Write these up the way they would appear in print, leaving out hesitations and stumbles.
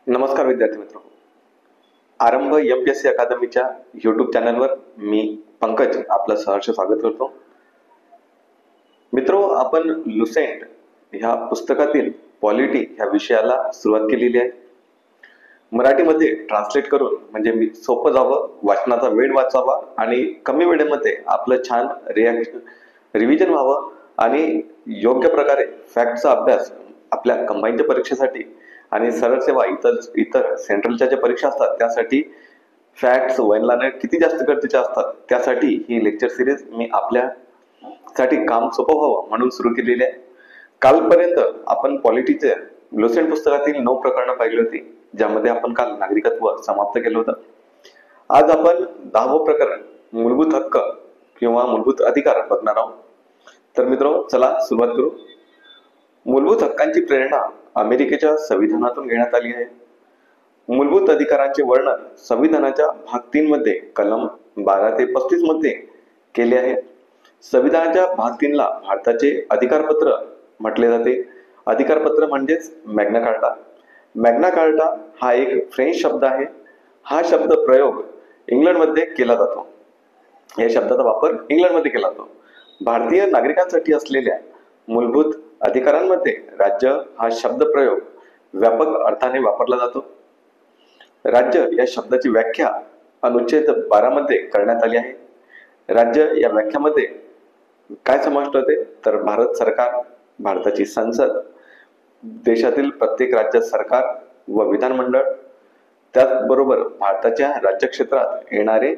नमस्कार विद्यार्थी मित्र. आरंभ MPSC अकादमीच्या YouTube चॅनलवर मी पंकज आपलं सहर्ष स्वागत करतो. मित्रो, आपण लुसेंट ह्या पुस्तकातील पॉलिटी ह्या विषयाला सुरुवात केलेली आहे. मराठीमध्ये ट्रान्सलेट करून म्हणजे मी सोपं जावं, वाचनाचा वेळ वाचावा आणि कमी वेळेमध्ये आपलं छान रिव्हिजन व्हावं आणि योग्य प्रकारे फॅक्टचा अभ्यास आपल्या कंबाईनच्या परीक्षेसाठी आणि सरळ सेवा इतर सेंट्रलच्या ज्या परीक्षा असतात त्यासाठी फॅक्ट्स वैनलाने किती जास्त गरजेचे असतात त्यासाठी ही लेक्चर सिरीज मी आपल्यासाठी काम सोपं व्हावं म्हणून सुरू केलेली आहे. कालपर्यंत आपण पॉलिटीचे लुसेंट पुस्तकातील 9 प्रकरणं पाहिली होती, ज्यामध्ये आपण काल नागरिकत्व समाप्त केलं होतं. आज आपण 10वं प्रकरण मूलभूत हक्क किंवा मूलभूत अधिकार बघणार आहोत. तर मित्रांनो, चला सुरुवात करू. मूलभूत हक्कांची प्रेरणा अमेरिकेच्या संविधानातून घेण्यात आली आहे. मूलभूत अधिकारांचे वर्णन संविधानाच्या भाग 3 मध्ये कलम 12 ते 35 मध्ये केले आहे. संविधानाच्या भाग 3 ला भारताचे अधिकारपत्र म्हटले जाते. अधिकारपत्र म्हणजेच मॅग्ना कार्टा. मॅग्ना कार्टा हा एक फ्रेंच शब्द आहे. हा शब्द प्रयोग इंग्लंडमध्ये केला जातो. या शब्दाचा वापर इंग्लंडमध्ये केला जातो. भारतीय नागरिकांसाठी असलेल्या मूलभूत अधिकारांमध्ये राज्य हा शब्द प्रयोग व्यापक अर्थाने वापरला जातो. राज्य या शब्दाची व्याख्या अनुच्छेद 12 मध्ये करण्यात आली आहे. राज्य या व्याख्यामध्ये काय समाविष्ट होते तर भारत सरकार, भारताची संसद, देशातील प्रत्येक राज्य सरकार व विधानमंडळ, त्याचबरोबर भारताच्या राज्यक्षेत्रात येणारे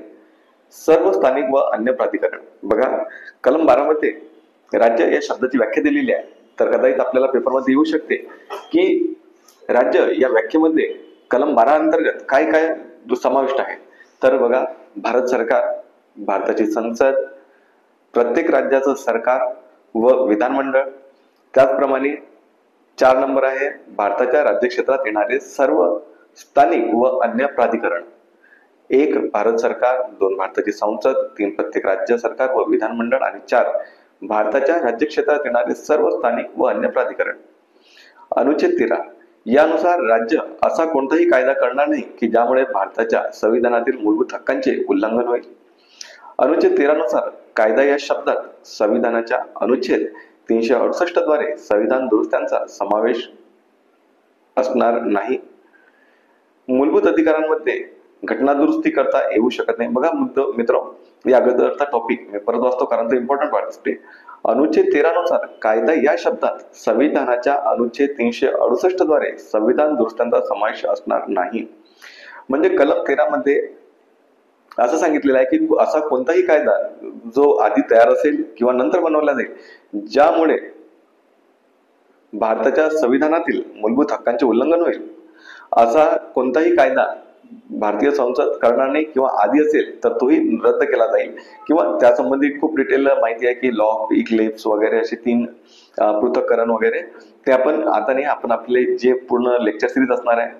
सर्व स्थानिक व अन्य प्राधिकरण. बघा, कलम 12 मध्ये राज्य या शब्दाची व्याख्या दिलेली आहे. तर कदाचित आपल्याला पेपरमध्ये येऊ शकते की राज्य या व्याख्येमध्ये कलम 12 अंतर्गत काय काय समाविष्ट आहे. तर बघा, भारत सरकार, भारताची संसद, प्रत्येक राज्याचं सरकार व विधानमंडळ, त्याचप्रमाणे 4 नंबर आहे भारताच्या राज्यक्षेत्रात येणारे सर्व स्थानिक व अन्य प्राधिकरण. 1 भारत सरकार, 2 भारताची संसद, 3 प्रत्येक राज्य सरकार व विधानमंडळ आणि 4 भारताच्या राज्यक्षेत्रात येणारे सर्व स्थानिक व अन्य प्राधिकरण. अनुच्छेद 13 यानुसार राज्य असा कोणताही कायदा करणार नाही की ज्यामुळे भारताच्या संविधानातील मूलभूत हक्कांचे उल्लंघन होईल. अनुच्छेद 13 नुसार कायदा या शब्दात संविधानाच्या अनुच्छेद 368 द्वारे संविधान दुरुस्त्यांचा समावेश असणार नाही. मूलभूत अधिकारांमध्ये घटना दुरुस्ती करता येऊ शकत नाही. बघा मित्र, या अगोदरचा टॉपिक मी परत वाचतो कारण तो इम्पॉर्टंट पार्ट असते. अनुच्छेद 13 नुसार कायदा या शब्दात संविधानाच्या अनुच्छेद 368 द्वारे संविधान दुरुस्त्यांचा समावेश असणार नाही. म्हणजे कलम 13 मध्ये असं सांगितलेलं आहे की असा कोणताही कायदा जो आधी तयार असेल किंवा नंतर बनवला जाईल ज्यामुळे भारताच्या संविधानातील मूलभूत हक्कांचे उल्लंघन होईल, असा कोणताही कायदा भारतीय संसद करणार नाही किंवा आधी असेल तर तोही रद्द केला जाईल. किंवा त्यासंबंधी खूप डिटेल माहिती आहे की लॉ ऑफ इक्लिप्स वगैरे असे 3 पृथक्करण वगैरे, ते आपण आता नाही, आपण आपले जे पूर्ण लेक्चर सिरीज असणार आहे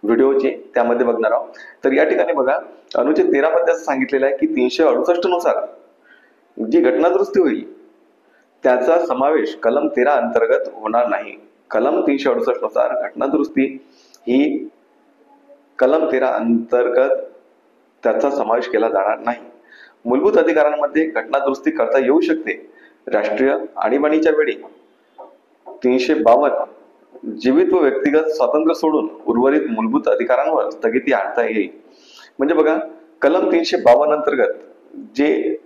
व्हिडिओची त्यामध्ये बघणार आहोत. तर या ठिकाणी बघा, अनुच्छेद 13 मध्ये असं सांगितलेलं आहे की 368 नुसार जी घटना दुरुस्ती होईल त्याचा समावेश कलम 13 अंतर्गत होणार नाही. कलम 368 नुसार घटना दुरुस्ती ही कलम 13 अंतर्गत त्याचा समावेश केला जाणार नाही. मूलभूत अधिकारांमध्ये घटना दुरुस्ती करता येऊ शकते. राष्ट्रीय आणीबाणीच्या वेळी 352 जीवित व व्यक्तिगत स्वातंत्र्य सोडून उर्वरित मूलभूत अधिकारांवर स्थगिती आणता येईल. म्हणजे बघा, कलम 352 अंतर्गत जे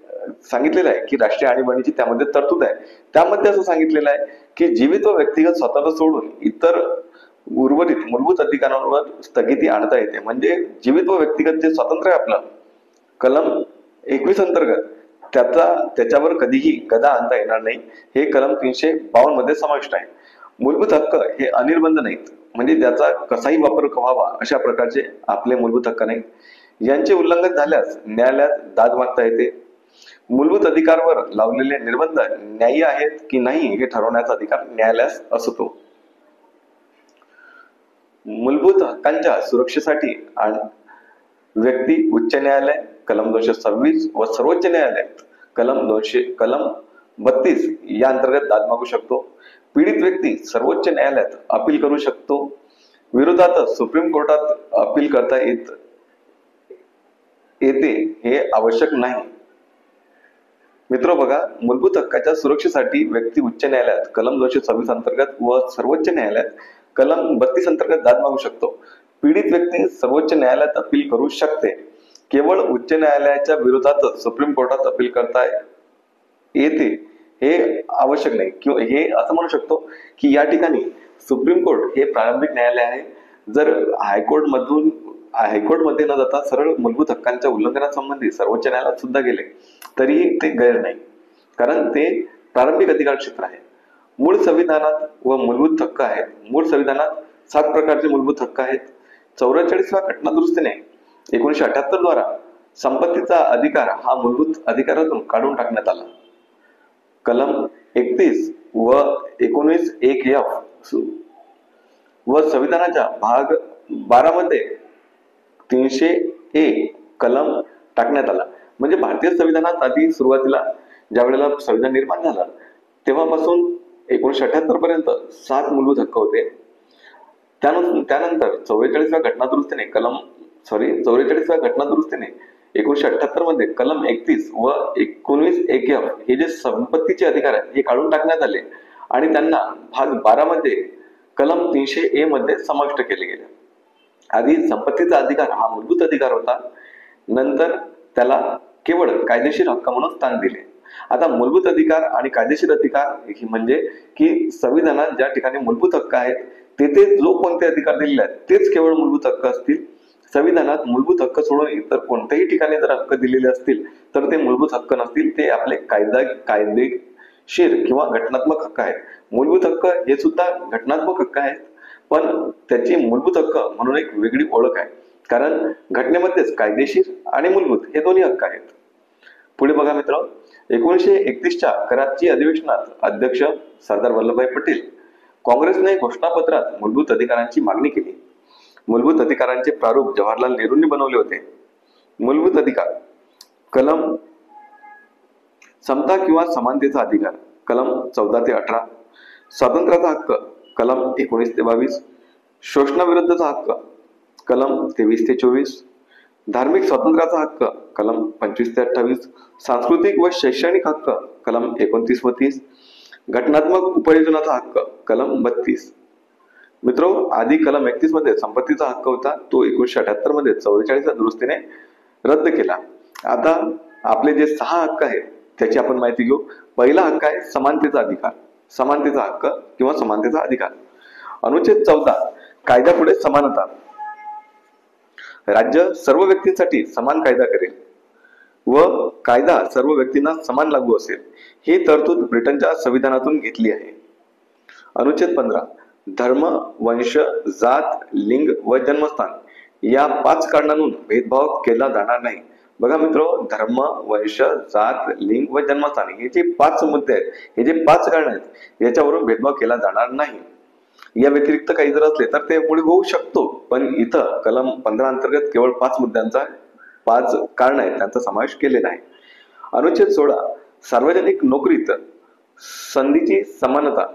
सांगितलेलं आहे की राष्ट्रीय आणीबाणीची त्यामध्ये तरतूद आहे, त्यामध्ये असं सांगितलेलं आहे की जीवित व व्यक्तिगत स्वातंत्र्य सोडून इतर उर्वरित मूलभूत अधिकारांवर स्थगिती आणता येते. म्हणजे जीवित व व्यक्तिगत जे स्वातंत्र्य आहे आपलं, कलम 21 अंतर्गत त्याच्यावर कधीही गदा आणता येणार नाही. हे कलम 352 मध्ये समाविष्ट आहे. मूलभूत हक्क हे अनिर्बंध नाहीत, म्हणजे ज्याचा कसाही वापर व्हावा अशा प्रकारचे आपले मूलभूत हक्क नाहीत. यांचे उल्लंघन झाल्यास न्यायालयात दाद मागता येते. मूलभूत अधिकारवर लावलेले निर्बंध न्याय्य आहेत की नाही हे ठरवण्याचा अधिकार न्यायालयास असतो. मूलभूत हक्कांच्या सुरक्षेसाठी व्यक्ती उच्च न्यायालय कलम 226 व सर्वोच्च न्यायालय कलम 32 या अंतर्गत दाद मागू शकतो. पीडित व्यक्ती सर्वोच्च न्यायालयात अपील करू शकतो. विरोधात सुप्रीम कोर्टात अपील करता येते हे आवश्यक नाही. मित्र बघा, मूलभूत हक्काच्या सुरक्षेसाठी व्यक्ती उच्च न्यायालयात कलम 226 अंतर्गत व सर्वोच्च न्यायालयात कलम 32 अंतर्गत दाद मागू शकतो. पीडित व्यक्ती सर्वोच्च न्यायालयात अपील करू शकते. केवळ उच्च न्यायालयाच्या विरोधातच सुप्रीम कोर्टात अपील करता येते हे आवश्यक नाही. किंवा हे असं म्हणू शकतो की या ठिकाणी सुप्रीम कोर्ट हे प्रारंभिक न्यायालय आहे. जर हायकोर्टमध्ये न जाता सरळ मूलभूत हक्कांच्या उल्लंघनासंबंधी सर्वोच्च न्यायालयात सुद्धा गेले तरीही ते गैर नाही, कारण ते प्रारंभिक अधिकार क्षेत्र आहे. मूळ संविधानात व मूलभूत हक्क आहेत. मूळ संविधानात 7 प्रकारचे मूलभूत हक्क आहेत. 44व्या घटना दुरुस्तीने 1978 द्वारा संपत्तीचा अधिकार हा मूलभूत अधिकारातून काढून टाकण्यात आला. कलम 31 व 19(1)(f) व संविधानाच्या भाग 12 मध्ये 300(a) कलम टाकण्यात आला. म्हणजे भारतीय संविधानात आधी सुरुवातीला ज्या वेळेला संविधान निर्माण झालं तेव्हापासून 1978 पर्यंत 7 मूलभूत हक्क होते. त्यानंतर 44व्या घटना दुरुस्तीने 1978 मध्ये कलम 31 व 19(1)(f) हे जे संपत्तीचे अधिकार आहेत हे काढून टाकण्यात आले आणि त्यांना भाग 12 मध्ये कलम 300(a) मध्ये समाविष्ट केले गेले. आधी संपत्तीचा अधिकार हा मूलभूत अधिकार होता, नंतर त्याला केवळ कायदेशीर हक्क म्हणून स्थान दिले. आता मूलभूत अधिकार आणि कायदेशीर अधिकार म्हणजे की संविधानात ज्या ठिकाणी मूलभूत हक्क आहेत तेथे जो कोणते अधिकार दिलेले आहेत तेच केवळ मूलभूत हक्क असतील. संविधानात मूलभूत हक्क सोडून इतर कोणत्याही ठिकाणी जर हक्क दिलेले असतील तर ते मूलभूत हक्क नसतील, ते आपले कायदेशीर किंवा घटनात्मक हक्क आहेत. मूलभूत हक्क हे सुद्धा घटनात्मक हक्क आहेत, पण त्याची मूलभूत हक्क म्हणून एक वेगळी ओळख आहे, कारण घटनेमध्येच कायदेशीर आणि मूलभूत हे दोन्ही हक्क आहेत. पुढे बघा मित्र, 1931च्या कराची अधिवेशनात अध्यक्ष सरदार वल्लभभाई पटेल काँग्रेसने घोषणापत्रात मूलभूत अधिकारांची मागणी केली. मूलभूत अधिकारांचे प्रारूप जवाहरलाल नेहरूंनी बनवले होते. मूलभूत अधिकार कलम समता किंवा समानतेचा अधिकार कलम 14 ते 18, स्वातंत्र्याचा हक्क कलम 19 ते 22, शोषणाविरुद्धचा हक्क कलम 23 ते 24, धार्मिक स्वातंत्र्याचा हक्क कलम 25 ते 28, सांस्कृतिक व शैक्षणिक हक्क कलम 29 व 30, घटनात्मक उपयोजनाचा हक्क कलम 32. मित्रो, आधी कलम 31 मध्ये संपत्तीचा हक्क होता, तो 1978 मध्ये 44व्या दुरुस्तीने रद्द केला. आता आपले जे 6 हक्क आहेत त्याची आपण माहिती घेऊ. पहिला हक्क आहे समानतेचा अधिकार, समानतेचा हक्क किंवा समानतेचा अधिकार. अनुच्छेद 14 कायद्यापुढे समानता. राज्य सर्व व्यक्तींसाठी समान कायदा करेल व कायदा सर्व व्यक्तींना समान लागू असेल, ही तरतूद ब्रिटनच्या संविधानातून घेतली आहे. अनुच्छेद 15 धर्म, वंश, जात, लिंग व जन्मस्थान या 5 कारणांतून भेदभाव केला जाणार नाही. बघा मित्र, धर्म, वंश, जात, लिंग व जन्मस्थान हे जे 5 मुद्दे आहेत, हे जे 5 कारण आहेत, याच्यावरून भेदभाव केला जाणार नाही. या व्यतिरिक्त काही जर असले तर ते पुढे होऊ शकतो, पण इथं कलम 15 अंतर्गत केवळ 5 मुद्द्यांचा 5 कारण आहेत त्यांचा समावेश केलेला आहे. अनुच्छेद 16 सार्वजनिक नोकरीत संधीची समानता.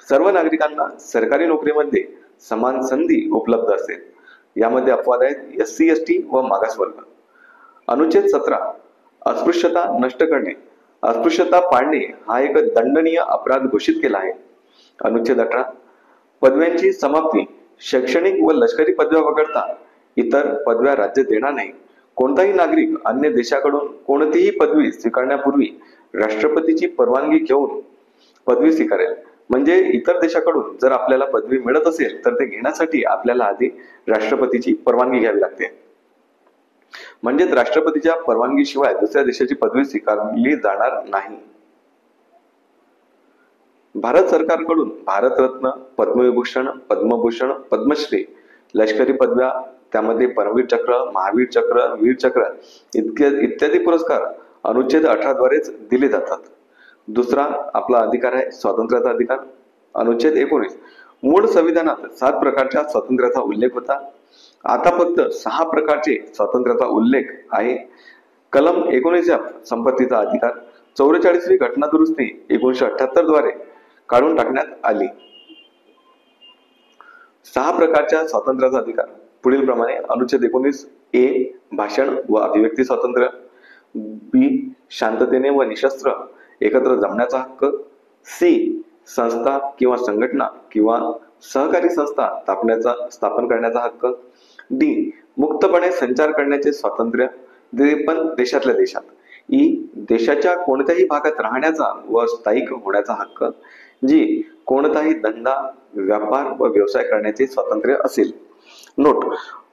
सर्व नागरिकांना सरकारी नोकरीमध्ये समान संधी उपलब्ध असेल. यामध्ये अपवाद आहेत SC, ST व मागासवर्ग. अनुच्छेद 17 अस्पृश्यता नष्ट करणे. अस्पृश्यता पाडणे हा एक दंडनीय अपराध घोषित केला आहे. अनुच्छेद 18 पदव्यांची समाप्ती. शैक्षणिक व लष्करी पदव्या वगळता इतर पदव्या राज्य देणार नाही. कोणताही नागरिक अन्य देशाकडून कोणतीही पदवी स्वीकारण्यापूर्वी राष्ट्रपतीची परवानगी घेऊन पदवी स्वीकारेल. म्हणजे इतर देशाकडून जर आपल्याला पदवी मिळत असेल तर ते घेण्यासाठी आपल्याला आधी राष्ट्रपतीची परवानगी घ्यावी लागते. म्हणजेच राष्ट्रपतीच्या परवानगीशिवाय दुसऱ्या देशाची पदवी स्वीकारली जाणार नाही. भारत सरकारकडून भारतरत्न, पद्मविभूषण, पद्मभूषण, पद्मश्री, लष्करी पदव्या, त्यामध्ये परमवीर चक्र, महावीर चक्र, वीर चक्र इत्यादी पुरस्कार अनुच्छेद 18 द्वारेच दिले जातात. दुसरा आपला अधिकार आहे स्वातंत्र्याचा अधिकार. अनुच्छेद 19 मूळ संविधानात 7 प्रकारच्या स्वातंत्र्याचा उल्लेख होता. आता फक्त 6 प्रकारचे स्वातंत्र्याचा उल्लेख आहे. कलम 19 संपत्तीचा अधिकार 44वी घटना दुरुस्ती 1978 द्वारे काढून टाकण्यात आली. 6 प्रकारच्या स्वातंत्र्याचा अधिकार पुढील प्रमाणे अनुच्छेद 19 ए भाषण व अभिव्यक्ती स्वातंत्र्य, बी शांततेने व निशस्त्र एकत्र जमण्याचा हक्क, सी संस्था किंवा संघटना किंवा सहकारी संस्था स्थापन करण्याचा हक्क, डी मुक्तपणे संचार करण्याचे स्वातंत्र्य ते पण देशातल्या देशात, ई देशाच्या कोणत्याही भागात राहण्याचा व स्थायिक होण्याचा हक्क, जी कोणताही धंदा व्यापार व व्यवसाय करण्याचे स्वातंत्र्य असेल. नोट,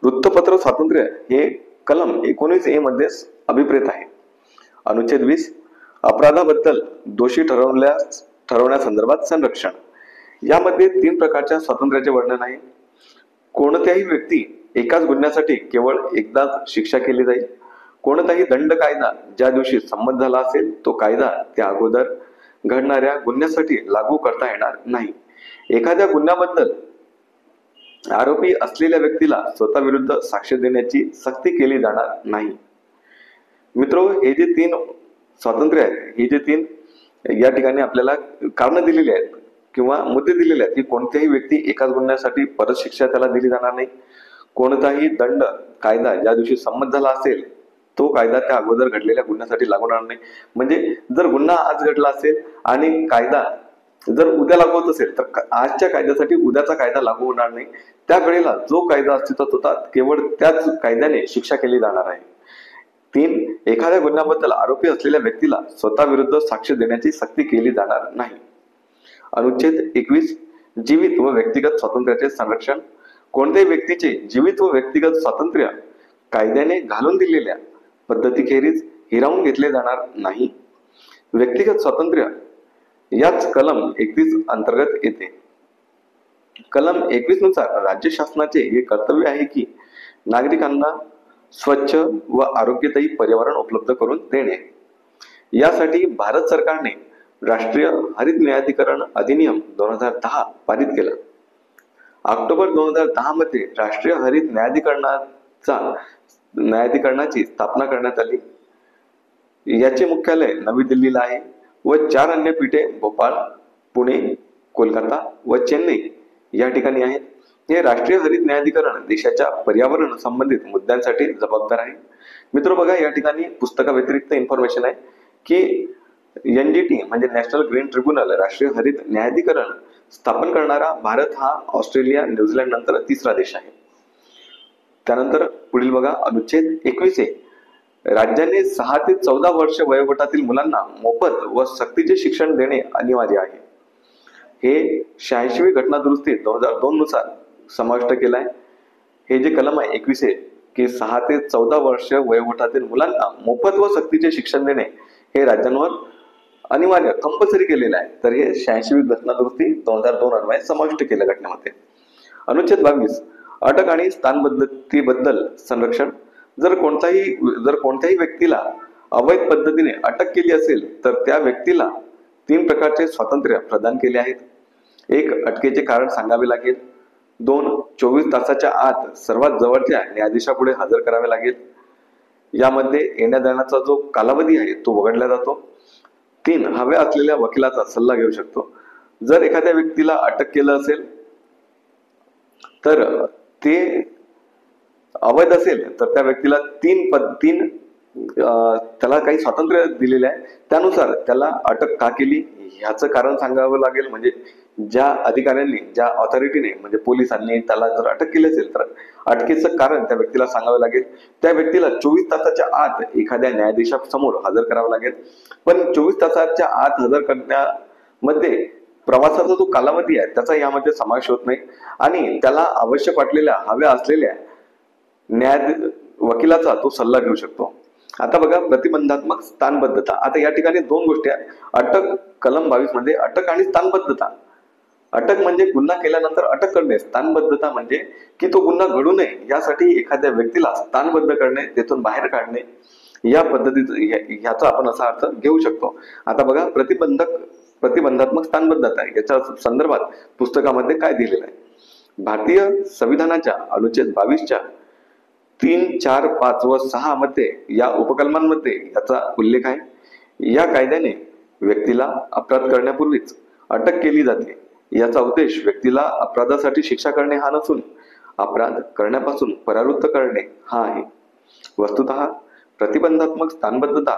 वृत्तपत्र स्वातंत्र्य हे कलम 19 ए मध्ये अभिप्रेत आहे. अनुच्छेद 20 अपराधाबद्दल दोषी ठरवण्यासंदर्भात संरक्षण. यामध्ये 3 प्रकारच्या स्वातंत्र्याचे वर्णन आहे. कोणत्याही व्यक्ती एकाच गुन्ह्यासाठी केवळ एकदाच शिक्षा केली जाईल. कोणताही दंड कायदा ज्या दिवशी संमत झाला असेल तो कायदा त्या अगोदर घडणाऱ्या गुन्ह्यासाठी लागू करता येणार नाही. एखाद्या गुन्ह्याबद्दल आरोपी असलेल्या व्यक्तीला स्वतःविरुद्ध साक्ष देण्याची सक्ती केली जाणार नाही. मित्रो, हे जे 3 स्वातंत्र्य आहेत, हे जे 3 या ठिकाणी आपल्याला कारण दिलेली आहेत किंवा मुद्दे दिलेले आहेत की कोणत्याही व्यक्ती एकाच गुन्ह्यासाठी परत शिक्षा त्याला दिली जाणार नाही. कोणताही दंड कायदा ज्या दिवशी संमत झाला असेल तो कायदा त्या अगोदर घडलेल्या गुन्ह्यासाठी लागू होणार नाही. म्हणजे जर गुन्हा आज घडला असेल आणि कायदा जर उद्या लागू होत असेल तर आजच्या कायद्यासाठी उद्याचा कायदा लागू होणार नाही. त्या वेळेला जो कायदा अस्तित्वात होता केवळ त्याच कायद्याने शिक्षा केली जाणार आहे. 3 एखाद्या गुन्ह्याबद्दल आरोपी असलेल्या व्यक्तीला स्वतःविरुद्ध साक्ष देण्याची सक्ती केली जाणार नाही. अनुच्छेद 21 जीवित व व्यक्तिगत स्वातंत्र्याचे संरक्षण. कोणत्याही व्यक्तीचे जीवित व व्यक्तिगत स्वातंत्र्य कायद्याने घालून दिलेल्या पद्धतीखेरीज हिरावून घेतले जाणार नाही. व्यक्तिगत स्वातंत्र्य याच कलम 31 अंतर्गत येते. कलम 21 नुसार राज्य शासनाचे हे कर्तव्य आहे की नागरिकांना स्वच्छ व आरोग्यदायी पर्यावरण उपलब्ध करून देणे. यासाठी भारत सरकारने राष्ट्रीय हरित न्यायाधिकरण अधिनियम 2010 पारित केला. ऑक्टोबर 2010 मध्ये राष्ट्रीय हरित न्यायाधिकरणाची स्थापना करण्यात आली. याचे मुख्यालय नवी दिल्लीला आहे व 4 अन्य पीठे भोपाळ, पुणे, कोलकाता व चेन्नई या ठिकाणी आहेत. हे राष्ट्रीय हरित न्यायाधिकरण देशाच्या पर्यावरण संबंधित मुद्द्यांसाठी जबाबदार आहे. मित्र बघा, या ठिकाणी पुस्तका व्यतिरिक्त इन्फॉर्मेशन आहे की NGT म्हणजे नॅशनल ग्रीन ट्रिब्युनल राष्ट्रीय हरित न्यायाधिकरण स्थापन करणारा भारत हा ऑस्ट्रेलिया, न्यूझीलंड नंतर 3रा देश आहे. त्यानंतर पुढील बघा, अनुच्छेद 21 राज्याने 6 ते 14 वर्ष वयोगटातील मुलांना मोफत व सक्तीचे शिक्षण देणे अनिवार्य आहे. हे 86वी घटना दुरुस्ती 2002 नुसार समाविष्ट केलाय. हे जे कलम आहे 21 की 6 ते 14 वर्ष वयोगटातील मुलांना मोफत व सक्तीचे शिक्षण देणे हे राज्यांवर अनिवार्य कंपल्सरी केलेलं आहे. तर हे 86वी घटना दुरुस्ती 2002 अन्वये समाविष्ट केल्या घटनेमध्ये. अनुच्छेद 22 अटक आणि स्थानबद्धतेबद्दल संरक्षण. जर कोणत्याही व्यक्तीला अवैध पद्धतीने अटक केली असेल तर त्या व्यक्तीला 3 प्रकारचे स्वातंत्र्य प्रदान केले आहेत. 1 अटकेचे कारण सांगावे लागेल. 2 24 तासाच्या आत सर्वात जवळच्या न्यायाधीशापुढे हजर करावे लागेल. यामध्ये येण्या जाण्याचा जो कालावधी आहे तो वगळला जातो. 3 हव्या असलेल्या वकिलाचा सल्ला घेऊ शकतो. जर एखाद्या व्यक्तीला अटक केलं असेल तर ते अवैध असेल तर त्या व्यक्तीला 3 त्याला काही स्वातंत्र्य दिलेले आहे. त्यानुसार त्याला अटक का केली ह्याचं कारण सांगावं लागेल. म्हणजे ज्या अधिकाऱ्यांनी, ज्या ऑथॉरिटीने म्हणजे पोलिसांनी त्याला जर अटक केली असेल तर अटकेचं कारण त्या व्यक्तीला सांगावं लागेल. त्या व्यक्तीला 24 तासाच्या आत एखाद्या न्यायाधीशासमोर हजर करावं लागेल. पण 24 तासाच्या आत हजर करण्यामध्ये प्रवासाचा जो कालावधी आहे त्याचा यामध्ये समावेश होत नाही आणि त्याला आवश्यक वाटलेल्या हव्या असलेल्या वकिलाचा तो सल्ला घेऊ शकतो. आता बघा, प्रतिबंधात्मक स्थानबद्धता. आता या ठिकाणी 2 गोष्टी आहेत. अटक कलम 22 मध्ये अटक आणि स्थानबद्धता. अटक म्हणजे गुन्हा केल्यानंतर अटक करणे. स्थानबद्धता म्हणजे की तो गुन्हा घडू नये यासाठी एखाद्या व्यक्तीला स्थानबद्ध करणे, तेथून बाहेर काढणे. या पद्धतीचा ह्याचा आपण असा अर्थ घेऊ शकतो. आता बघा, प्रतिबंधात्मक स्थानबद्धता याच्या संदर्भात पुस्तकामध्ये काय दिलेलं आहे. भारतीय संविधानाच्या अनुच्छेद 22च्या 3, 4, 5 व 6 मध्ये या उपकलमांमध्ये याचा उल्लेख आहे. या कायद्याने व्यक्तीला अपराध करण्यापूर्वीच अटक केली जाते. याचा उद्देश व्यक्तीला अपराधासाठी शिक्षा करणे हा नसून अपराध करण्यापासून परावृत्त करणे हा आहे. वस्तुतः प्रतिबंधात्मक स्थानबद्धता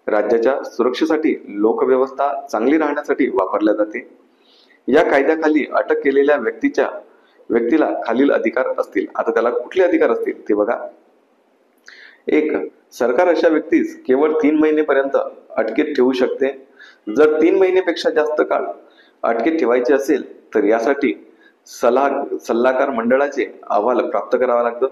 राज्याच्या सुरक्षेसाठी, लोकव्यवस्था चांगली राहण्यासाठी वापरल्या जाते. या कायद्याखाली अटक केलेल्या व्यक्तीला खालील अधिकार असतील. आता त्याला कुठले अधिकार असतील ते बघा. 1. सरकार अशा व्यक्तीस केवळ 3 महिनेपर्यंत अटकेत ठेवू शकते. जर 3 महिनेपेक्षा जास्त काळ अटकेत ठेवायचे असेल तर यासाठी सल्लागार मंडळाचे अहवाल प्राप्त करावा लागतो.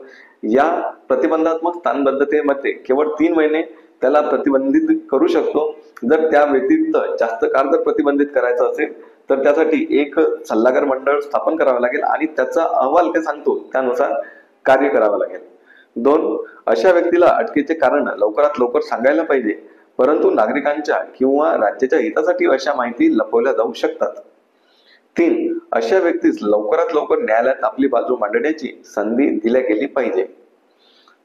या प्रतिबंधात्मक स्थानबद्धतेमध्ये केवळ 3 महिने त्याला प्रतिबंधित करू शकतो. जर त्या व्यतिरिक्त जास्त काळ जर प्रतिबंधित करायचं असेल तर त्यासाठी एक सल्लागार मंडळ स्थापन करावं लागेल आणि त्याचा अहवाल काय सांगतो त्यानुसार कार्य करावं लागेल. 2. अशा व्यक्तीला अटकेचे कारण लवकरात लवकर सांगायला पाहिजे, परंतु नागरिकांच्या किंवा राज्याच्या हितासाठी अशा माहिती लपवल्या जाऊ शकतात. 3. अशा व्यक्तीस लवकरात लवकर न्यायालयात आपली बाजू मांडण्याची संधी दिल्या गेली पाहिजे.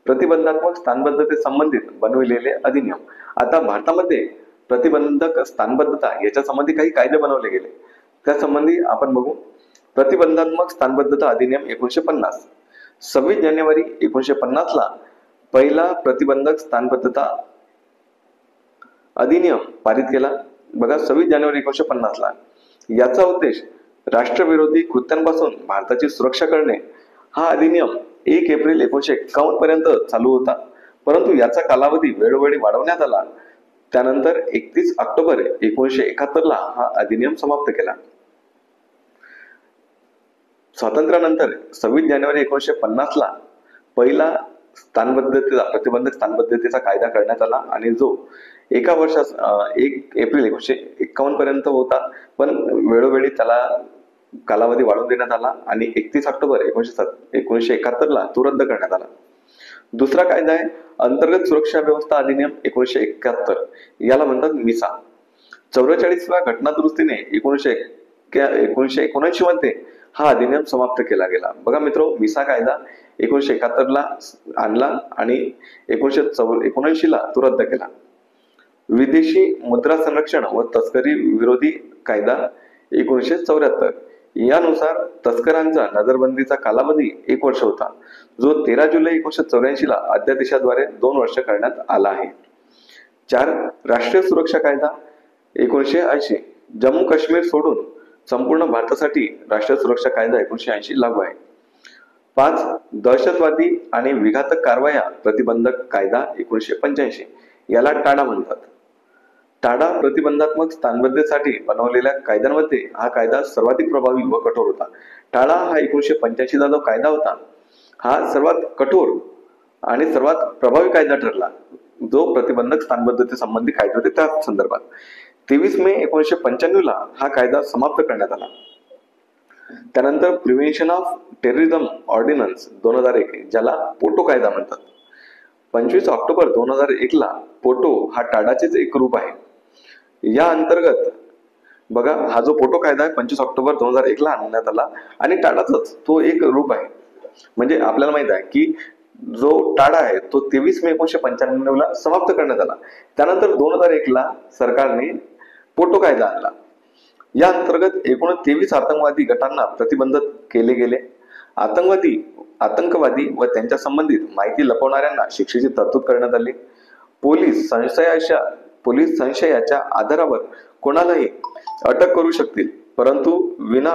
प्रतिबंधात्मक स्थानबद्धते संबंधित बनविलेले अधिनियम. आता भारतामध्ये प्रतिबंधक स्थानबद्धता याच्या संबंधी काही कायदे बनवले गेले, त्या संबंधी आपण बघू. प्रतिबंधात्मक स्थानबद्धता अधिनियम 1950. 26 जानेवारी 1950 ला पहिला प्रतिबंधक स्थानबद्धता अधिनियम पारित केला. बघा, 26 जानेवारी 1950 ला. याचा उद्देश राष्ट्रविरोधी कृत्यांपासून भारताची सुरक्षा करणे. हा अधिनियम 1 एप्रिल 1951 पर्यंत चालू होता, परंतु याचा कालावधी वेळोवेळी वाढवण्यात आला. त्यानंतर 31 ऑक्टोबर 1971 ला हा अधिनियम समाप्त केला. स्वातंत्र्यानंतर 26 जानेवारी 1950 ला पहिला प्रतिबंधक स्थानबद्धतेचा कायदा करण्यात आला आणि जो 1 एप्रिल 1951 पर्यंत होता, पण वेळोवेळी त्याला कालावधी वाढवून देण्यात आला आणि 31 ऑक्टोबर 1971 ला तो रद्द करण्यात आला. दुसरा कायदा आहे अंतर्गत सुरक्षा व्यवस्था अधिनियम 1971. याला म्हणतात मिसा. 44व्या घटना दुरुस्तीने 1979 मध्ये हा अधिनियम समाप्त केला गेला. बघा मित्रो, मिसा कायदा 1971 ला आणला आणि 1979 ला तो रद्द केला. विदेशी मुद्रा संरक्षण व तस्करी विरोधी कायदा 1974. यानुसार तस्करांचा नजरबंदीचा कालावधी 1 वर्ष होता, जो 13 जुलै 1984 ला अध्यादेशाद्वारे 2 वर्ष करण्यात आला आहे. 4. राष्ट्रीय सुरक्षा कायदा 1980. जम्मू काश्मीर सोडून संपूर्ण भारतासाठी राष्ट्रीय सुरक्षा कायदा 1980 लागू आहे. 5. दहशतवादी आणि विघातक कारवाया प्रतिबंधक कायदा 1985. याला टाडा म्हणतात. टाडा प्रतिबंधात्मक स्थानबद्धतेसाठी बनवलेल्या कायद्यांमध्ये हा कायदा सर्वाधिक प्रभावी व कठोर होता. टाडा हा 1985 चा जो कायदा होता, हा सर्वात कठोर आणि सर्वात प्रभावी कायदा ठरला, जो प्रतिबंधक स्थानबद्धते संबंधी कायदे होते त्या संदर्भात. 23 मे 1995 ला हा कायदा समाप्त करण्यात आला. त्यानंतर प्रिव्हेन्शन ऑफ टेररिझम ऑर्डिनन्स 2001, ज्याला पोटो कायदा म्हणतात. 25 ऑक्टोबर 2001 ला पोटो हा टाडाचेच एक रूप आहे. या अंतर्गत बघा, हा जो पोटो कायदा आहे 25 ऑक्टोबर 2001 ला आणण्यात आला आणि टाडाचाच तो एक रूप आहे. म्हणजे आपल्याला माहित आहे की जो टाडा आहे तो 23 मे 1995 ला समाप्त करण्यात आला. त्यानंतर 2001 ला सरकारने पोटो कायदा आणला. या अंतर्गत एकूण 23 आतंकवादी गटांना प्रतिबंधित केले गेले. आतंकवादी व त्यांच्या संबंधित माहिती लपवणाऱ्यांना शिक्षेची तरतूद करण्यात आली. पोलीस संशयाच्या आधारावर कोणालाही अटक करू शकतील, परंतु विना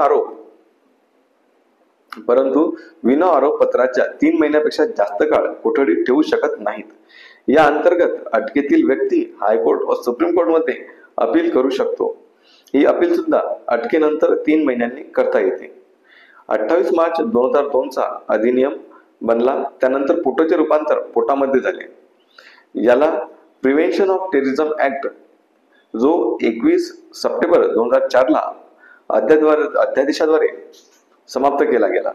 आरोप पत्राच्या 3 महिन्यापेक्षा जास्त काळ कोठडीत ठेवू शकत नाहीत. या अंतर्गत अटकेतील व्यक्ती हायकोर्ट व सुप्रीम कोर्ट मध्ये अपील करू शकतो. ही अपील सुद्धा अटकेनंतर 3 महिन्यांनी करता येते. 28 मार्च 2002 चा अधिनियम बनला. त्यानंतर पोटोचे रूपांतर पोटामध्ये झाले. याला प्रिव्हेन्शन ऑफ टेररिझम ऍक्ट, जो 21 सप्टेंबर 2004 ला अध्यादेशाद्वारे समाप्त केला गेला.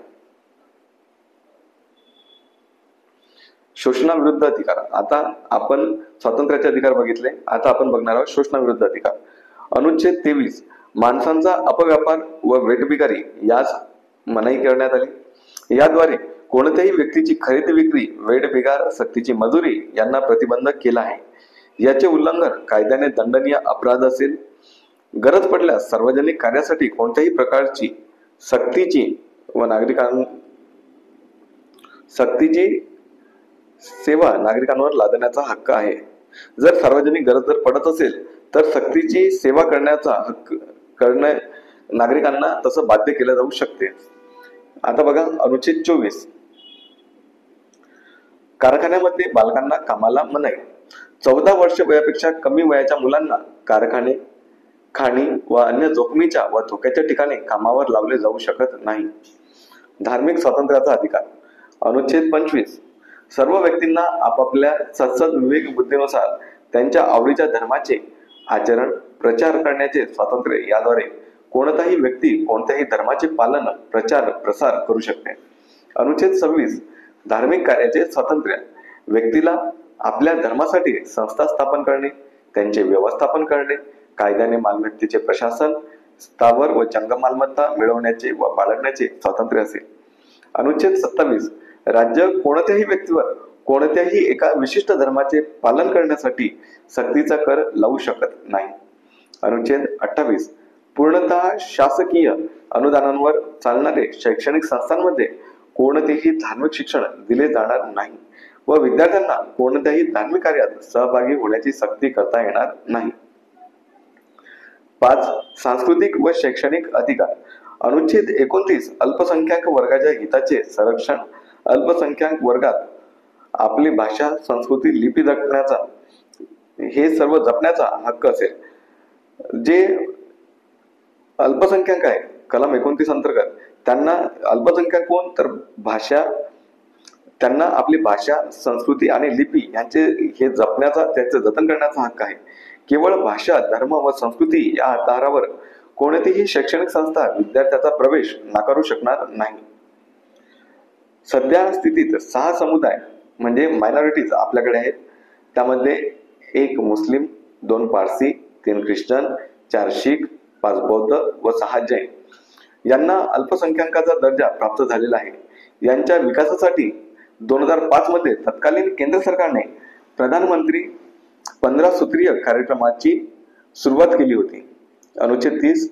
शोषणाविरुद्ध अधिकार. आता आपण स्वातंत्र्याचे अधिकार बघितले, आता आपण बघणार आहोत शोषणाविरुद्ध अधिकार. अनुच्छेद 23. माणसांचा अपव्यापार व वेठबिगारी यास मनाई करण्यात आली. याद्वारे कोणत्याही व्यक्तीची खरेदी विक्री, वेठबिगार, सक्तीची मजुरी यांना प्रतिबंध केला आहे. याचे उल्लंघन कायद्याने दंडनीय अपराध असेल. गरज पडल्यास सार्वजनिक कार्यासाठी कोणत्याही प्रकारची सक्तीची सेवा नागरिकांवर लादण्याचा हक्क आहे। जर सार्वजनिक गरज जर पडत असेल तर सक्तीची सेवा करण्याचा हक्क नागरिकांना तसं बाध्य केलं जाऊ शकते। आता बघा अनुच्छेद 24, कारखान्यामध्ये बालकांना कामाला मनाई। 14 वर्ष वयापेक्षा कमी वयाच्या मुलांना कारखाने, खाणी व अन्य जोखमीच्या व धोक्याच्या ठिकाणी कामावर लावले जाऊ शकत नाही। धार्मिक स्वातंत्र्याचा अधिकार। अनुच्छेद 25, सर्व व्यक्तींना आपापल्या सद्सद विवेक बुद्धीनुसार त्यांच्या आवडीच्या धर्माचे आचरण प्रचार करण्याचे स्वातंत्र्य। याद्वारे कोणताही व्यक्ती कोणत्याही धर्माचे पालन प्रचार प्रसार करू शकते। अनुच्छेद 26, धार्मिक कार्याचे स्वातंत्र्य। व्यक्तीला आपल्या धर्मासाठी संस्था स्थापन करणे, त्यांचे व्यवस्थापन करणे, कायद्याने मालमत्तेचे प्रशासन, स्थावर व जंगम मालमत्ता मिळवण्याचे व बाळगण्याचे स्वातंत्र्य असेल। अनुच्छेद 27, राज्य कोणत्याही व्यक्तीवर कोणत्याही एका विशिष्ट धर्माचे पालन करण्यासाठी सक्तीचा कर लावू शकत नाही। अनुच्छेद 28, पूर्णतः शासकीय अनुदानांवर चालणारे शैक्षणिक संस्थांमध्ये कोणतेही धार्मिक शिक्षण दिले जाणार नाही व विद्यार्थ्यांना कोणत्याही धार्मिक कार्यात सहभागी होण्याची सक्ती करता येणार नाही। 5. सांस्कृतिक व शैक्षणिक अधिकार। अनुच्छेद 29, अल्पसंख्याक वर्गाच्या हिताचे संरक्षण। अल्पसंख्याक वर्गात आपली भाषा, संस्कृती, लिपी जपण्याचा हे सर्व जपण्याचा हक्क असेल। जे अल्पसंख्याक आहे कलम 29 अंतर्गत त्यांना अल्पसंख्याक कोण तर भाषा, त्यांना आपली भाषा, संस्कृती आणि लिपी यांचे हे जपण्याचा, त्याचे जतन करण्याचा हक्क आहे। केवळ भाषा, धर्म व संस्कृती या आधारावर कोणतीही शैक्षणिक संस्था विद्यार्थ्याचा प्रवेश नाकारू शकणार नाही। सध्या स्थितीत 6 समुदाय म्हणजे मायनॉरिटीज आपल्याकडे आहेत। त्यामध्ये 1 मुस्लिम, 2 पारसी, 3 ख्रिश्चन, 4 शीख, 5 बौद्ध व 6 जैन यांना अल्पसंख्याकाचा दर्जा प्राप्त झालेला आहे। यांच्या विकासासाठी 2005 मध्ये तत्कालीन केंद्र सरकारने प्रधानमंत्री 15 सूत्रीय कार्यक्रमाची सुरुवात केली होती। अनुच्छेद 30,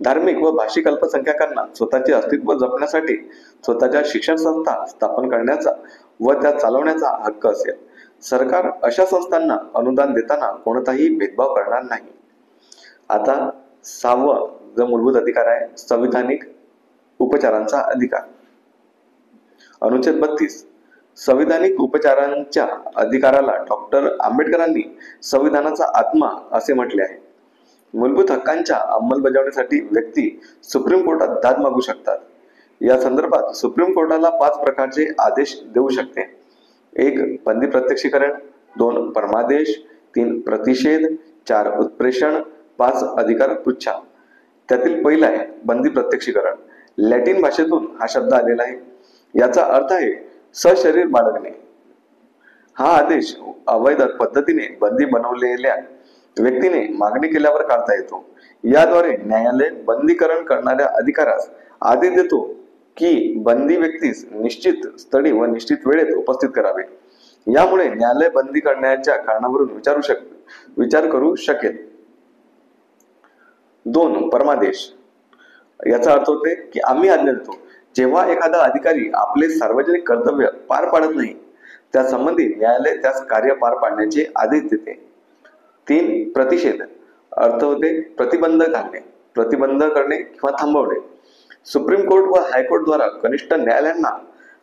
धार्मिक व भाषिक अल्पसंख्याकांना स्वतःचे अस्तित्व जपण्यासाठी स्वतःच्या शिक्षण संस्था स्थापन करण्याचा व त्या चालवण्याचा हक्क असेल। सरकार अशा संस्थांना अनुदान देताना कोणताही भेदभाव करणार नाही। आता 6वा जो मूलभूत अधिकार आहे, संविधानिक उपचारांचा अधिकार। अनुच्छेद 32, संविधानिक उपचारांच्या अधिकाराला डॉक्टर आंबेडकरांनी संविधानाचा आत्मा असे म्हटले आहे। मूलभूत हक्कांच्या अंमलबजावणीसाठी व्यक्ती सुप्रीम कोर्टात दाद मागू शकतात। या संदर्भात सुप्रीम कोर्टाला 5 प्रकारचे आदेश देऊ शकते। 1 बंदी प्रत्यक्षीकरण, 2 परमादेश, 3 प्रतिषेध, 4 उत्प्रेषण, 5 अधिकार पृच्छा। त्यातील पहिला आहे बंदी प्रत्यक्षीकरण। लॅटिन भाषेतून हा शब्द आलेला आहे। याचा अर्थ आहे सशरीर बाळगणे। हा आदेश अवैध पद्धतीने बंदी बनवलेल्या व्यक्तीने मागणी केल्यावर काढता येतो। याद्वारे न्यायालय बंदीकरण करणाऱ्या अधिकाऱ्यास आदेश देतो की बंदी व्यक्तीस निश्चित स्थळी व निश्चित वेळेत उपस्थित करावे। यामुळे न्यायालय बंदी करण्याच्या कारणावरून विचार करू शकेल। 2 परमादेश। याचा अर्थ होते की आम्ही आज्ञा देतो। जेव्हा एखादा अधिकारी आपले सार्वजनिक कर्तव्य पार पाडत नाही त्या संबंधी न्यायालय त्यास कार्य पार पाडण्याचे आदेश देते। 3 प्रतिषेध। अर्थ होते प्रतिबंध घालणे, प्रतिबंध करणे किंवा थांबवणे। सुप्रीम कोर्ट व हायकोर्ट द्वारा कनिष्ठ न्यायालयांना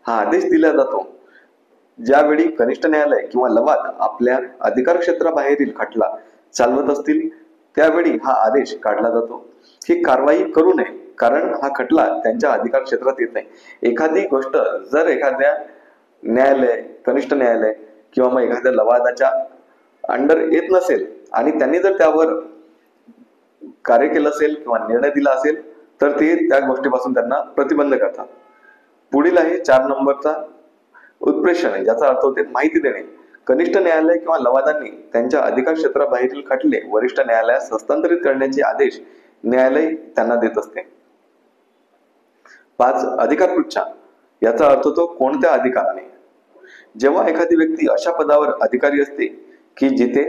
हा आदेश दिला जातो। ज्यावेळी कनिष्ठ न्यायालय किंवा लवाद आपल्या अधिकार क्षेत्राबाहेरील खटला चालवत असतील त्यावेळी हा आदेश काढला जातो। ही कारवाई करू नये कारण हा खटला त्यांच्या अधिकार क्षेत्रात येत नाही। एखादी गोष्ट जर एखाद्या न्यायालय, कनिष्ठ न्यायालय किंवा मग एखाद्या लवादाच्या अंडर येत नसेल आणि त्यांनी जर त्यावर कार्य केलं असेल किंवा निर्णय दिला असेल तर ते त्या गोष्टीपासून त्यांना प्रतिबंध करतात। पुढील आहे 4 नंबरचा उत्प्रेषण। याचा अर्थ होते माहिती देणे। कनिष्ठ न्यायालय किंवा लवादांनी त्यांच्या अधिकार क्षेत्राबाहेरील खटले वरिष्ठ न्यायालयास हस्तांतरित करण्याचे आदेश न्यायालय त्यांना देत असते। 5 अधिकार पृच्छा। याचा अर्थ होतो कोणत्या अधिकाराने। जेव्हा एखादी व्यक्ती अशा पदावर अधिकारी असते की जिथे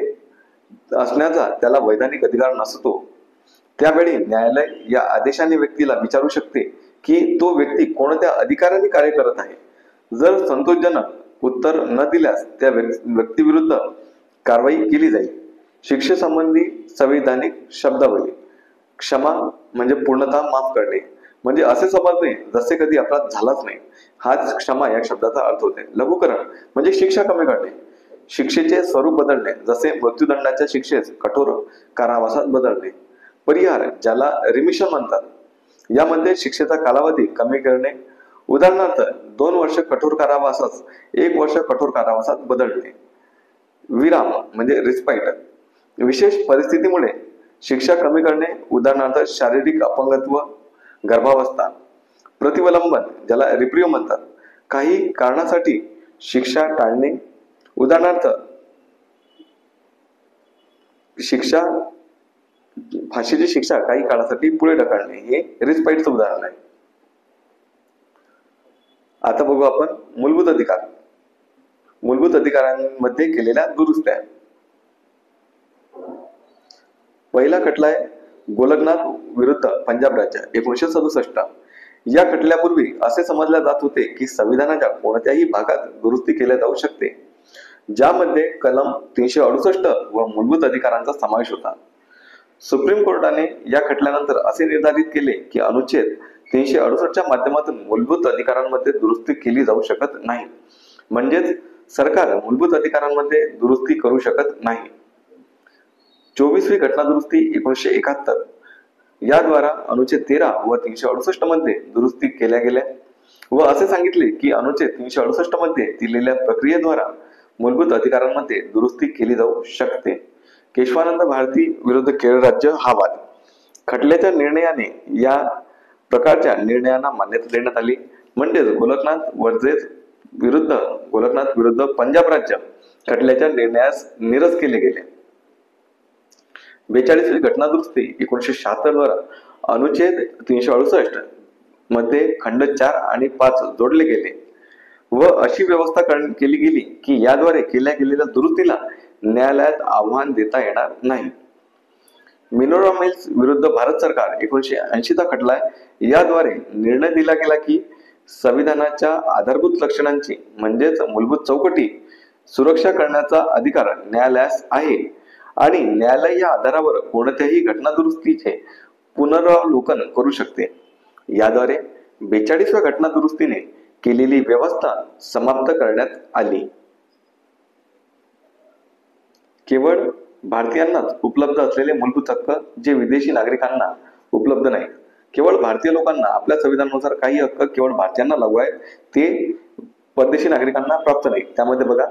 असण्याचा त्याला वैधानिक अधिकार नसतो, त्यावेळी न्यायालय या आदेशाने व्यक्तीला विचारू शकते की तो व्यक्ती कोणत्या अधिकाराने कार्य करत आहे. जर संतोषजनक उत्तर न दिल्यास त्या व्यक्तीविरुद्ध कारवाई केली जाईल. शिक्षेसंबंधी संविधानिक शब्दावली. क्षमा म्हणजे पूर्णतः माफ करणे, म्हणजे असे समजणे जसे कधी अपराध झालाच नाही. हाच क्षमा या शब्दाचा अर्थ होते. लघुकरण म्हणजे शिक्षा कमी करणे, शिक्षेचे स्वरूप बदलणे, जसे मृत्यूदंडाच्या शिक्षेस कठोर कारावासात बदलणे. परिहार ज्याला रिमिशन म्हणतात, यामध्ये शिक्षेचा कालावधी कमी करणे. उदाहरणार्थ 2 वर्ष कठोर कारावासास 1 वर्ष कठोर कारावासात बदलणे. विराम म्हणजे रिस्पाईट, विशेष परिस्थितीमुळे शिक्षा कमी करणे. उदाहरणार्थ शारीरिक अपंगत्व, गर्भावस्था. प्रतिवलंबन ज्याला रिप्रिव्ह म्हणतात, काही कारणासाठी शिक्षा टाळणे. उदाहरणार्थ फाशीची शिक्षा काही काळासाठी पुढे ढकलणे हे रिस्पाईटचं उदाहरण आहे. आता बघू आपण मूलभूत अधिकार. मूलभूत अधिकारांमध्ये केलेल्या दुरुस्त्या. पहिला खटला आहे गोलकनाथ विरुद्ध पंजाब राज्य 1967. या खटल्यापूर्वी असे समजले जात होते की संविधानाच्या कोणत्याही भागात दुरुस्ती केल्या जाऊ शकते, ज्यामध्ये कलम 368 व मूलभूत अधिकारांचा समावेश होता. सुप्रीम कोर्टाने या खटल्यानंतर असे निर्धारित केले की अनुच्छेद 368च्या माध्यमातून मूलभूत अधिकारांमध्ये दुरुस्ती केली जाऊ शकत नाही, म्हणजेच सरकार मूलभूत अधिकारांमध्ये दुरुस्ती करू शकत नाही. 24वी घटना दुरुस्ती 1971 याद्वारा अनुच्छेद 13 व 368 मध्ये दुरुस्ती केल्या गेल्या व असे सांगितले की अनुच्छेद 368 मध्ये दिलेल्या प्रक्रियेद्वारा मूलभूत अधिकारांमध्ये दुरुस्ती केली जाऊ शकते. केशवानंद भारती विरुद्ध केरळ राज्य हा वाद. खटल्याच्या निर्णयाने या प्रकारच्या निर्णयांना मान्यता देण्यात आली, म्हणजेच गोलकनाथ विरुद्ध पंजाब राज्य खटल्याच्या निर्णयास निरस केले गेले. 42वी घटना दुरुस्ती 1976 द्वारा अनुच्छेद 368 मध्ये खंड 4 आणि 5 जोडले गेले व अशी व्यवस्था केली गेली की याद्वारे केल्या गेलेल्या दुरुस्तीला न्यायालयात आव्हान देता येणार नाही. मिनोरा मिल्स विरुद्ध भारत सरकार 1980चा खटला आहे. याद्वारे निर्णय दिला गेला की संविधानाच्या आधारभूत लक्षणांची म्हणजेच मूलभूत चौकटी सुरक्षा करण्याचा अधिकार न्यायालयास आहे आणि न्यायालय या आधारावर कोणत्याही घटना दुरुस्तीचे पुनरावलोकन करू शकते. याद्वारे 42व्या घटना दुरुस्तीने केलेली व्यवस्था समाप्त करण्यात आली. केवळ भारतीयांनाच उपलब्ध असलेले मूलभूत हक्क जे विदेशी नागरिकांना उपलब्ध नाहीत. केवळ भारतीय लोकांना आपल्या संविधानानुसार काही हक्क केवळ भारतीयांना लागू आहेत, ते परदेशी नागरिकांना प्राप्त नाहीत. त्यामध्ये बघा,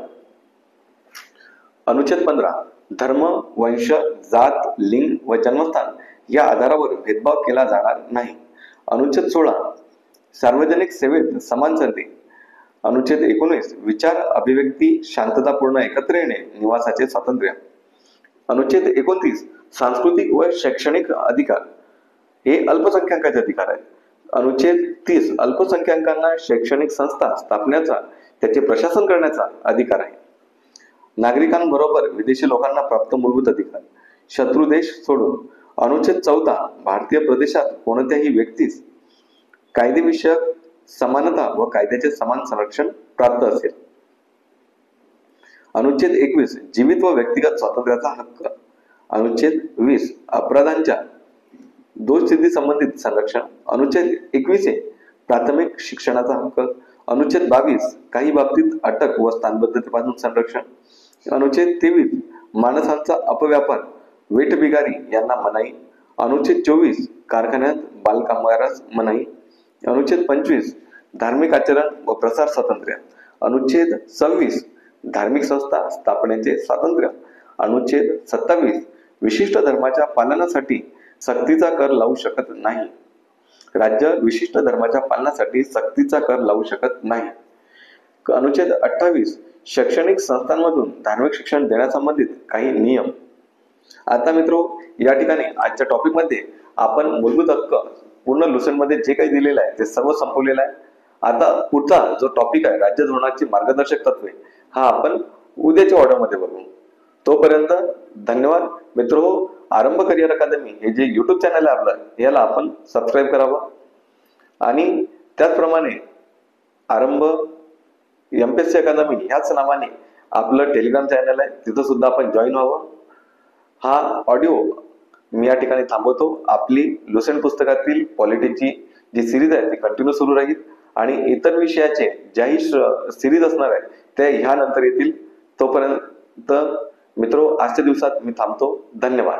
अनुच्छेद 15 धर्म, वंश, जात, लिंग व जन्मस्थान या आधारावर भेदभाव केला जाणार नाही. अनुच्छेद 16 सार्वजनिक सेवेत समान संधी. अनुच्छेद 19 विचार, अभिव्यक्ती, शांततापूर्ण एकत्र येणे, निवासाचे स्वातंत्र्य. अनुच्छेद 29 सांस्कृतिक व शैक्षणिक अधिकार हे अल्पसंख्याकांचे अधिकार आहेत. अनुच्छेद 30 अल्पसंख्याकांना शैक्षणिक संस्था स्थापण्याचा, त्याचे प्रशासन करण्याचा अधिकार आहे. नागरिकांबरोबर विदेशी लोकांना प्राप्त मूलभूत अधिकार. शत्रू देश सोडून. अनुच्छेद 14 भारतीय प्रदेशात कोणत्याही व्यक्तीस कायदेविषयक समानता व कायद्याचे समान संरक्षण प्राप्त असेल. अनुच्छेद 21 जीवित व व्यक्तिगत स्वातंत्र्याचा हक्क. अनुच्छेद 20 अपराधांच्या दोषसिद्धी संबंधित संरक्षण. अनुच्छेद 21 प्राथमिक शिक्षणाचा हक्क. अनुच्छेद 22 काही बाबतीत अटक व स्थानबद्धतेपासून संरक्षण. अनुच्छेद 23 माणसांचा अपव्यापार, वेठबिगारी यांना मनाई. अनुच्छेद 24 कारखान्यात बालकामगारास मनाई. अनुच्छेद 25 धार्मिक आचरण व प्रसार स्वातंत्र्य. अनुच्छेद 26 धार्मिक संस्था स्थापनेचे स्वातंत्र्य. अनुच्छेद 27 विशिष्ट धर्माच्या पालनासाठी सक्तीचा कर लावू शकत नाही. राज्य विशिष्ट धर्माच्या पालनासाठी सक्तीचा कर लावू शकत नाही. अनुच्छेद 28 शैक्षणिक संस्थांमधून धार्मिक शिक्षण देण्यासंबंधित काही नियम. आता मित्रो, या ठिकाणी आजच्या टॉपिक मध्ये आपण मूलभूत हक्क पूर्ण लुसेंट मध्ये जे काही दिलेलं आहे ते सर्व संपवलेलं आहे. आता पुढचा जो टॉपिक आहे राज्य धोरणाची मार्गदर्शक तत्वे, हा आपण उद्याच्या ऑर्डर मध्ये बघू. तोपर्यंत धन्यवाद मित्र. आरंभ करिअर अकादमी हे जे युट्यूब चॅनल आहे आपलं, याला आपण सबस्क्राईब करावं आणि त्याचप्रमाणे आरंभ MPSC अकादमी ह्याच नावाने आपलं टेलिग्राम चॅनल आहे, तिथं सुद्धा आपण जॉईन व्हावं. हा ऑडिओ मी या ठिकाणी थांबवतो. आपली लुसेंट पुस्तकातील पॉलिटिक्सची जी सिरीज आहे ती कंटिन्यू सुरू राहील आणि इतर विषयाचे ज्याही सिरीज असणार आहे त्या ह्या नंतर येतील. तोपर्यंत मित्रो, आजच्या दिवसात मी थांबतो. धन्यवाद.